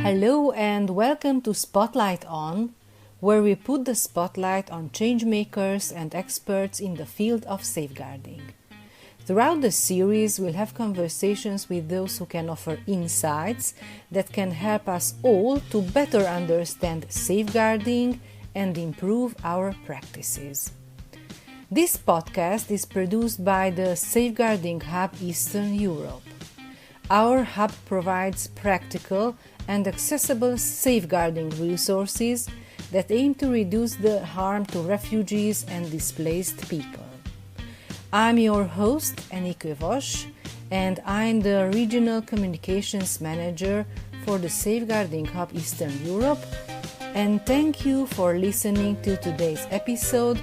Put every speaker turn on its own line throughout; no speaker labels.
Hello and welcome to Spotlight On, where we put the spotlight on changemakers and experts in the field of safeguarding. Throughout the series, we'll have conversations with those who can offer insights that can help us all to better understand safeguarding and improve our practices. This podcast is produced by the Safeguarding Hub Eastern Europe. Our hub provides practical and accessible safeguarding resources that aim to reduce the harm to refugees and displaced people. I'm your host, Enikő Vass, and I'm the Regional Communications Manager for the Safeguarding Hub Eastern Europe, and thank you for listening to today's episode,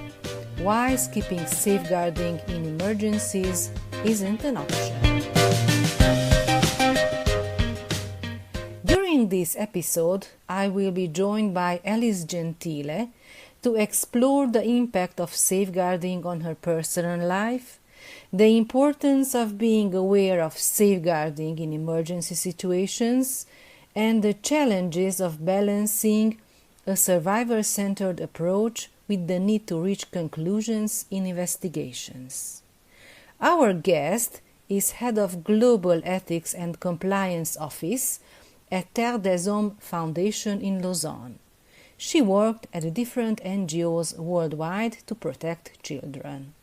Why Skipping Safeguarding in Emergencies Isn't an Option. During this episode, I will be joined by Alice Gentile to explore the impact of safeguarding on her personal life, the importance of being aware of safeguarding in emergency situations, and the challenges of balancing a survivor-centered approach with the need to reach conclusions in investigations. Our guest is Head of Global Ethics and Compliance Office at Terre Foundation in Lausanne. She worked at different NGOs worldwide to protect children.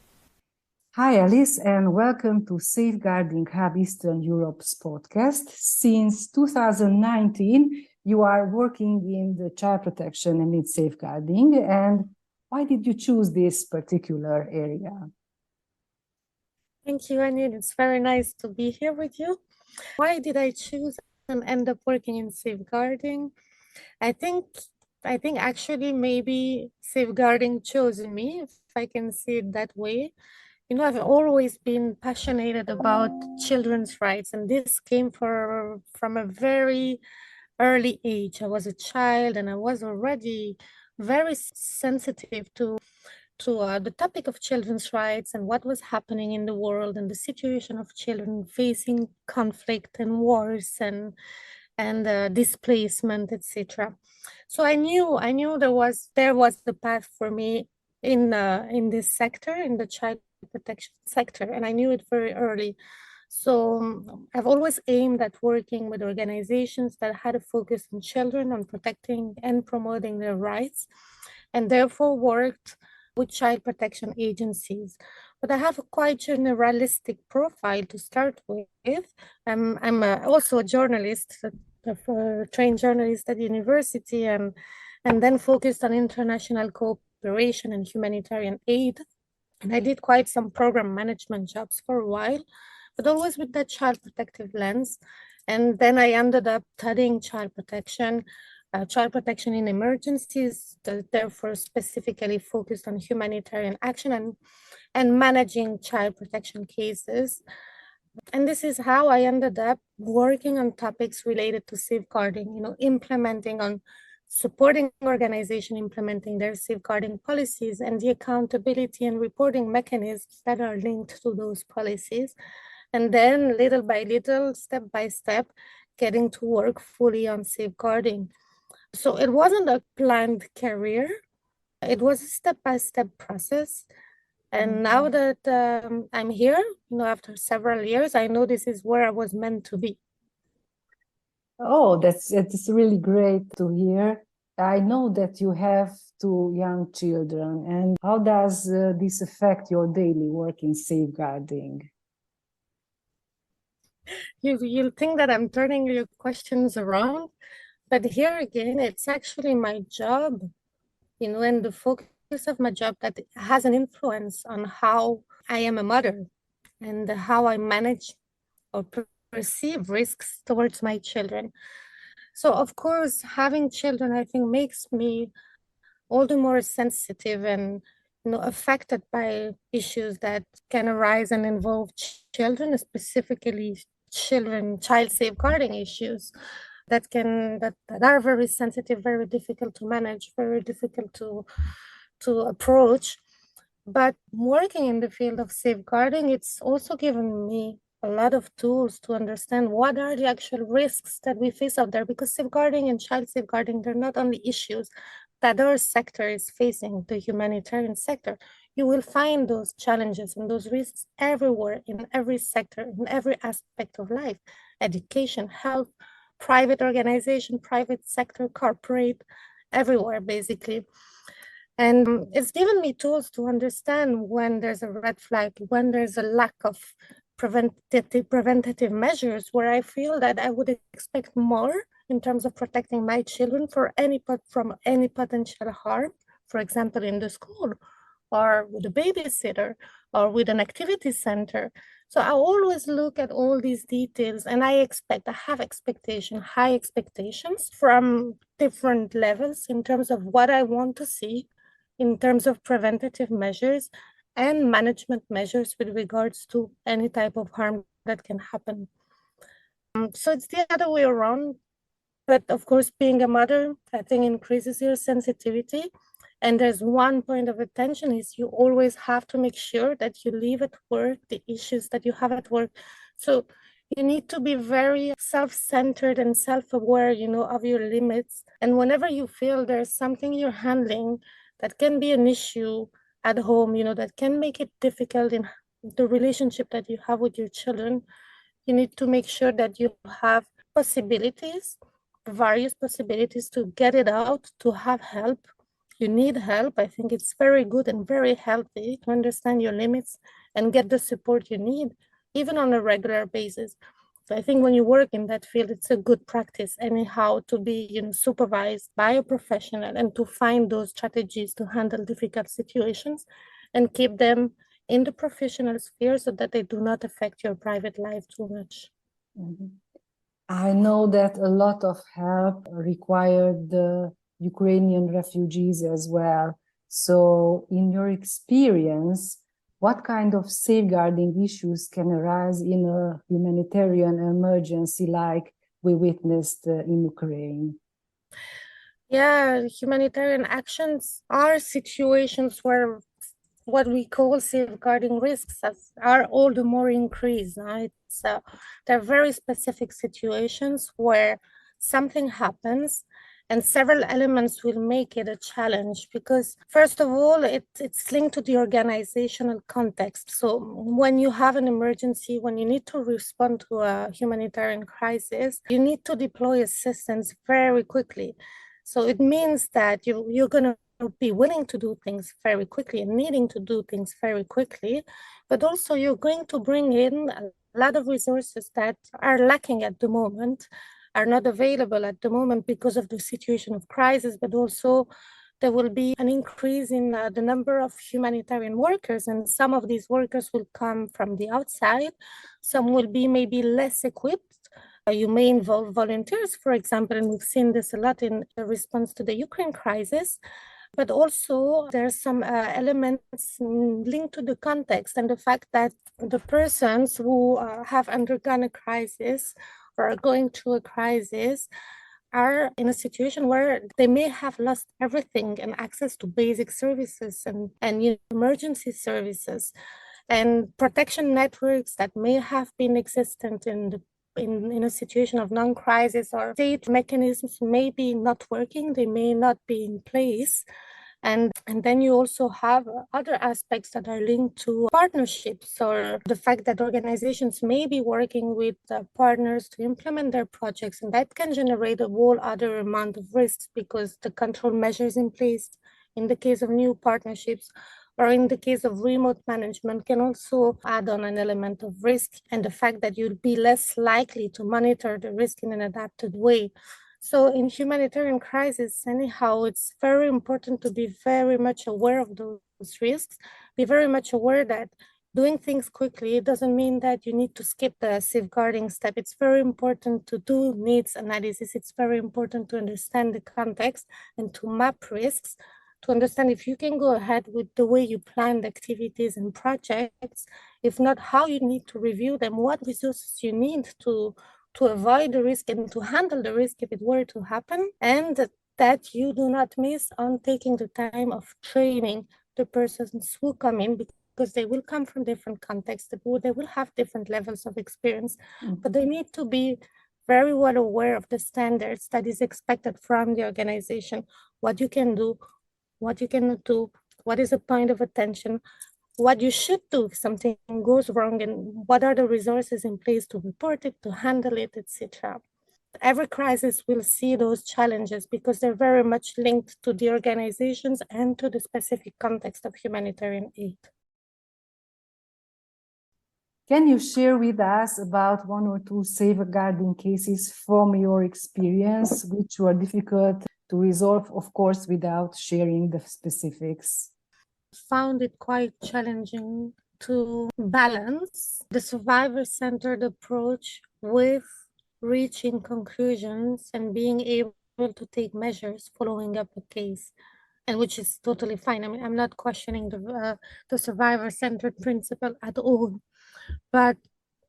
Hi Alice, and welcome to Safeguarding Hub Eastern Europe's podcast. Since 2019, you are working in the child protection and its safeguarding. And why did you choose this particular area?
Thank you, Anil. It's very nice to be here with you. Why did I choose and end up working in safeguarding? I think actually maybe safeguarding chose me, if I can see it that way. You know, I've always been passionate about children's rights, and this came from a very early age. I was a child and I was already very sensitive to the topic of children's rights and what was happening in the world and the situation of children facing conflict and wars and displacement, etc. So I knew there was the path for me in this sector, in the child protection sector, and I knew it very early. So I've always aimed at working with organizations that had a focus on children, on protecting and promoting their rights, and therefore worked with child protection agencies. But I have a quite generalistic profile to start with. I'm also a journalist, a trained journalist at university, and then focused on international cooperation and humanitarian aid. And I did quite some program management jobs for a while, but always with that child protective lens. And then I ended up studying child protection in emergencies, therefore specifically focused on humanitarian action and managing child protection cases. And this is how I ended up working on topics related to safeguarding, supporting organizations implementing their safeguarding policies and the accountability and reporting mechanisms that are linked to those policies. And then little by little, step by step, getting to work fully on safeguarding. So it wasn't a planned career. It was a step-by-step process. And now that I'm here, after several years, I know this is where I was meant to be.
Oh, it's really great to hear. I know that you have 2 young children. And how does this affect your daily work in safeguarding?
You'll think that I'm turning your questions around. But here again, it's actually my job, and the focus of my job that has an influence on how I am a mother and how I manage or perceive risks towards my children. So, of course, having children, I think, makes me all the more sensitive and affected by issues that can arise and involve children, specifically child safeguarding issues. That are very sensitive, very difficult to manage, very difficult to approach. But working in the field of safeguarding, it's also given me a lot of tools to understand what are the actual risks that we face out there, because safeguarding and child safeguarding, they're not only issues that our sector is facing, the humanitarian sector. You will find those challenges and those risks everywhere, in every sector, in every aspect of life: education, health, private organization, private sector, corporate, everywhere, basically. And it's given me tools to understand when there's a red flag, when there's a lack of preventative measures, where I feel that I would expect more in terms of protecting my children from any potential harm, for example, in the school, or with a babysitter, or with an activity center. So I always look at all these details, and I have high expectations from different levels in terms of what I want to see in terms of preventative measures and management measures with regards to any type of harm that can happen. So it's the other way around. But of course, being a mother, I think, increases your sensitivity. And there's one point of attention is you always have to make sure that you leave at work the issues that you have at work. So you need to be very self-centered and self-aware, of your limits. And whenever you feel there's something you're handling that can be an issue at home, that can make it difficult in the relationship that you have with your children, you need to make sure that you have various possibilities to get it out, to have help. You need help. I think it's very good and very healthy to understand your limits and get the support you need, even on a regular basis. So I think when you work in that field, it's a good practice anyhow to be, supervised by a professional and to find those strategies to handle difficult situations and keep them in the professional sphere so that they do not affect your private life too much.
Mm-hmm. I know that a lot of help required the Ukrainian refugees as well. So in your experience, what kind of safeguarding issues can arise in a humanitarian emergency like we witnessed in Ukraine?
Yeah, humanitarian actions are situations where what we call safeguarding risks are all the more increased. Right? So there are very specific situations where something happens and several elements will make it a challenge because, first of all, it's linked to the organizational context. So when you have an emergency, when you need to respond to a humanitarian crisis, you need to deploy assistance very quickly. So it means that you're going to be willing to do things very quickly and needing to do things very quickly, but also you're going to bring in a lot of resources that are lacking at the moment, are not available at the moment because of the situation of crisis, but also there will be an increase in the number of humanitarian workers, and some of these workers will come from the outside. Some will be maybe less equipped. You may involve volunteers, for example, and we've seen this a lot in response to the Ukraine crisis. But also there's some elements linked to the context and the fact that the persons who have undergone a crisis or are going through a crisis are in a situation where they may have lost everything and access to basic services and emergency services and protection networks that may have been existent in a situation of non-crisis, or state mechanisms may be not working, they may not be in place. And then you also have other aspects that are linked to partnerships, or the fact that organizations may be working with partners to implement their projects, and that can generate a whole other amount of risks because the control measures in place in the case of new partnerships or in the case of remote management can also add on an element of risk, and the fact that you'll be less likely to monitor the risk in an adapted way. So in humanitarian crisis, anyhow, it's very important to be very much aware of those risks, be very much aware that doing things quickly doesn't mean that you need to skip the safeguarding step. It's very important to do needs analysis. It's very important to understand the context and to map risks, to understand if you can go ahead with the way you planned activities and projects, if not, how you need to review them, what resources you need to avoid the risk and to handle the risk if it were to happen, and that you do not miss on taking the time of training the persons who come in, because because they will come from different contexts, they will have different levels of experience, but they need to be very well aware of the standards that is expected from the organization, what you can do, what you cannot do, what is a point of attention, what you should do if something goes wrong, and what are the resources in place to report it, to handle it, etc. Every crisis will see those challenges because they're very much linked to the organizations and to the specific context of humanitarian aid.
Can you share with us about one or two safeguarding cases from your experience, which were difficult to resolve, of course, without sharing the specifics?
Found it quite challenging to balance the survivor-centered approach with reaching conclusions and being able to take measures following up a case, and which is totally fine. I mean, I'm not questioning the survivor-centered principle at all, but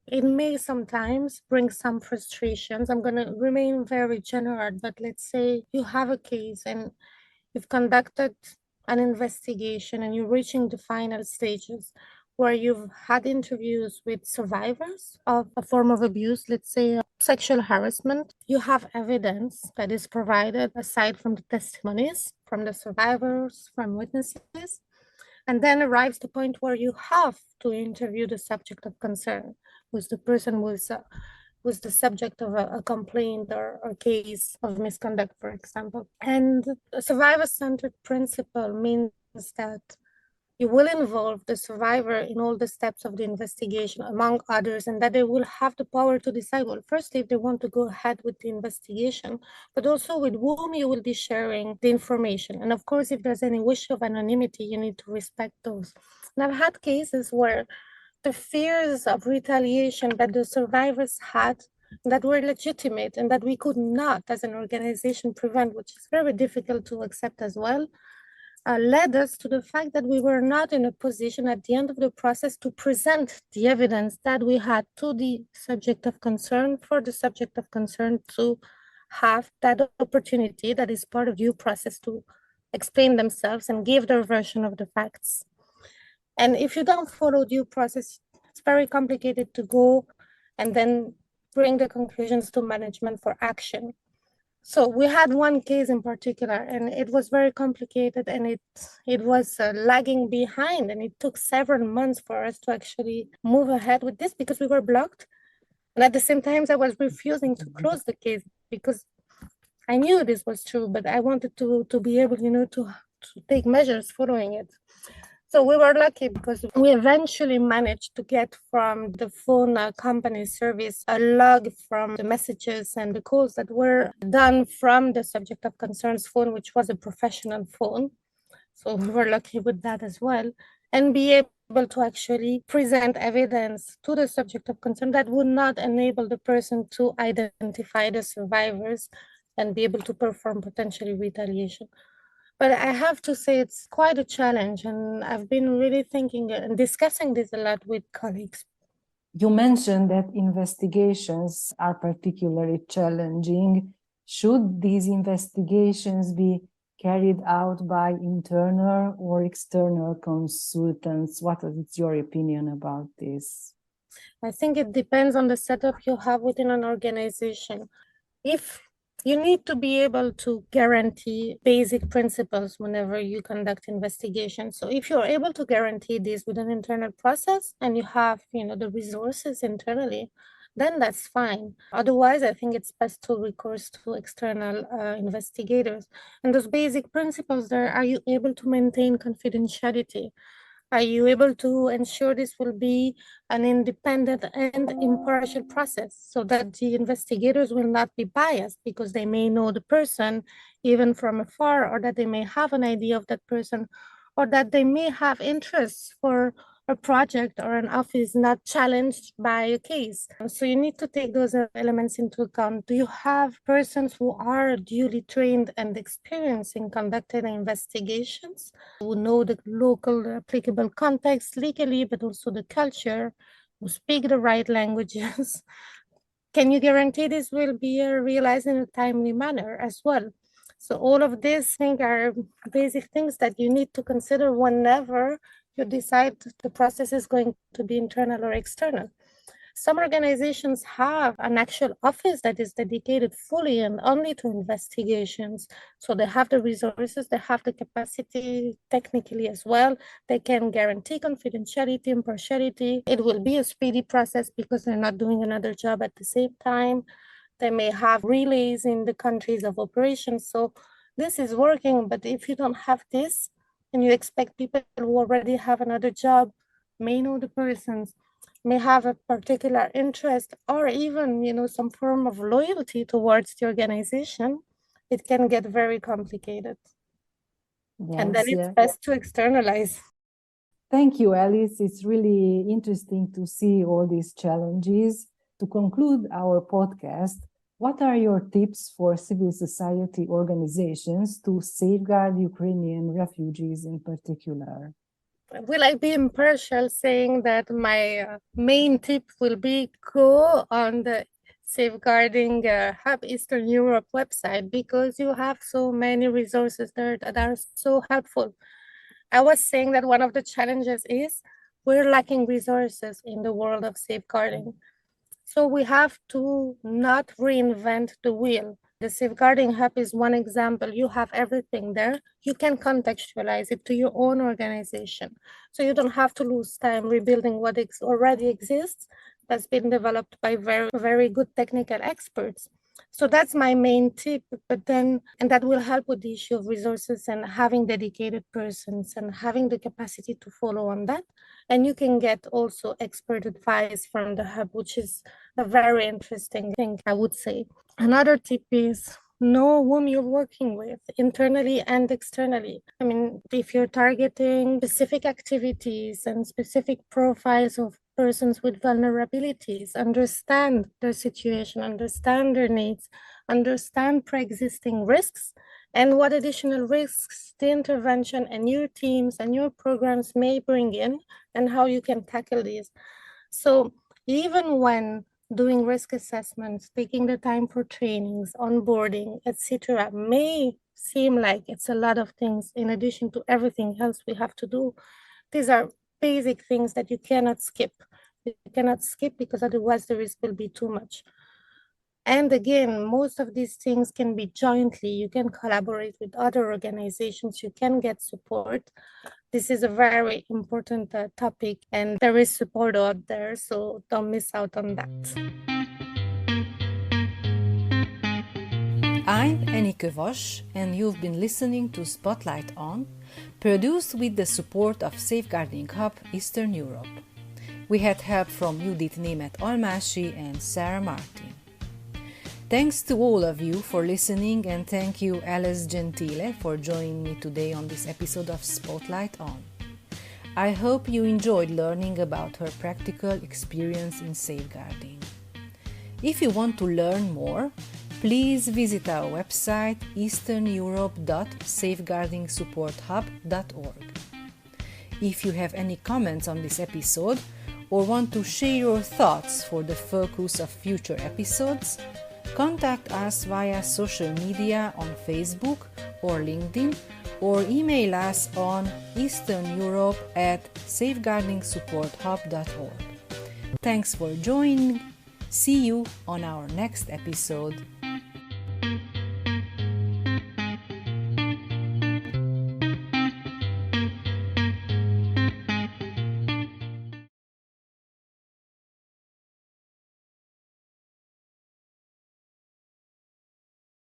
it may sometimes bring some frustrations. I'm going to remain very general, but let's say you have a case and you've conducted an investigation and you're reaching the final stages where you've had interviews with survivors of a form of abuse, let's say sexual harassment. You have evidence that is provided aside from the testimonies from the survivors, from witnesses, and then arrives the point where you have to interview the subject of concern, who's the person was the subject of a complaint or case of misconduct, for example. And a survivor-centered principle means that you will involve the survivor in all the steps of the investigation, among others, and that they will have the power to decide, well, firstly, if they want to go ahead with the investigation, but also with whom you will be sharing the information. And of course, if there's any wish of anonymity, you need to respect those. And I've had cases where the fears of retaliation that the survivors had that were legitimate and that we could not, as an organization, prevent, which is very difficult to accept as well, led us to the fact that we were not in a position at the end of the process to present the evidence that we had to the subject of concern, for the subject of concern to have that opportunity that is part of due process to explain themselves and give their version of the facts. And if you don't follow due process, it's very complicated to go and then bring the conclusions to management for action. So we had one case in particular, and it was very complicated, and it was lagging behind, and it took several months for us to actually move ahead with this because we were blocked. And at the same time, I was refusing to close the case because I knew this was true, but I wanted to be able, to take measures following it. So we were lucky because we eventually managed to get from the phone company service a log from the messages and the calls that were done from the subject of concern's phone, which was a professional phone. So we were lucky with that as well, and be able to actually present evidence to the subject of concern that would not enable the person to identify the survivors and be able to perform potentially retaliation. But I have to say it's quite a challenge, and I've been really thinking and discussing this a lot with colleagues.
You mentioned that investigations are particularly challenging. Should these investigations be carried out by internal or external consultants? What is your opinion about this?
I think it depends on the setup you have within an organization. If you need to be able to guarantee basic principles whenever you conduct investigations. So if you're able to guarantee this with an internal process and you have, the resources internally, then that's fine. Otherwise, I think it's best to recourse to external investigators. And those basic principles there, are you able to maintain confidentiality? Are you able to ensure this will be an independent and impartial process so that the investigators will not be biased because they may know the person even from afar, or that they may have an idea of that person, or that they may have interests for a project or an office not challenged by a case. So you need to take those elements into account. Do you have persons who are duly trained and experienced in conducting investigations, who know the local applicable context legally, but also the culture, who speak the right languages? Can you guarantee this will be realized in a timely manner as well? So all of these things are basic things that you need to consider whenever You decide the process is going to be internal or external. Some organizations have an actual office that is dedicated fully and only to investigations. So they have the resources, they have the capacity technically as well. They can guarantee confidentiality, impartiality. It will be a speedy process because they're not doing another job at the same time. They may have relays in the countries of operations. So this is working, but if you don't have this and you expect people who already have another job, may know the persons, may have a particular interest or even, some form of loyalty towards the organization, it can get very complicated. And then it's best to externalize.
Thank you, Alice. It's really interesting to see all these challenges. To conclude our podcast, what are your tips for civil society organizations to safeguard Ukrainian refugees in particular?
Will I be impartial saying that my main tip will be go on the Safeguarding Hub Eastern Europe website, because you have so many resources there that are so helpful. I was saying that one of the challenges is we're lacking resources in the world of safeguarding. So we have to not reinvent the wheel. The Safeguarding Hub is one example. You have everything there. You can contextualize it to your own organization. So you don't have to lose time rebuilding what already exists, that's been developed by very, very good technical experts. So that's my main tip, and that will help with the issue of resources and having dedicated persons and having the capacity to follow on that. And you can get also expert advice from the hub, which is a very interesting thing, I would say. Another tip is know whom you're working with, internally and externally. I mean, if you're targeting specific activities and specific profiles of persons with vulnerabilities, understand their situation, understand their needs, understand pre-existing risks, and what additional risks the intervention and your teams and your programs may bring in, and how you can tackle these. So even when doing risk assessments, taking the time for trainings, onboarding, etc., may seem like it's a lot of things in addition to everything else we have to do, these are basic things that you cannot skip. You cannot skip because otherwise the risk will be too much. And again, most of these things can be jointly. You can collaborate with other organizations. You can get support. This is a very important topic, and there is support out there, so don't miss out on that.
I'm Enikő Vass, and you've been listening to Spotlight On, produced with the support of Safeguarding Hub Eastern Europe. We had help from Judit Németh-Almási and Sarah Martin. Thanks to all of you for listening, and thank you Alice Gentile for joining me today on this episode of Spotlight On. I hope you enjoyed learning about her practical experience in safeguarding. If you want to learn more, please visit our website easterneurope.safeguardingsupporthub.org. If you have any comments on this episode or want to share your thoughts for the focus of future episodes, contact us via social media on Facebook or LinkedIn, or email us on easterneurope@safeguardingsupporthub.org. Thanks for joining. See you on our next episode.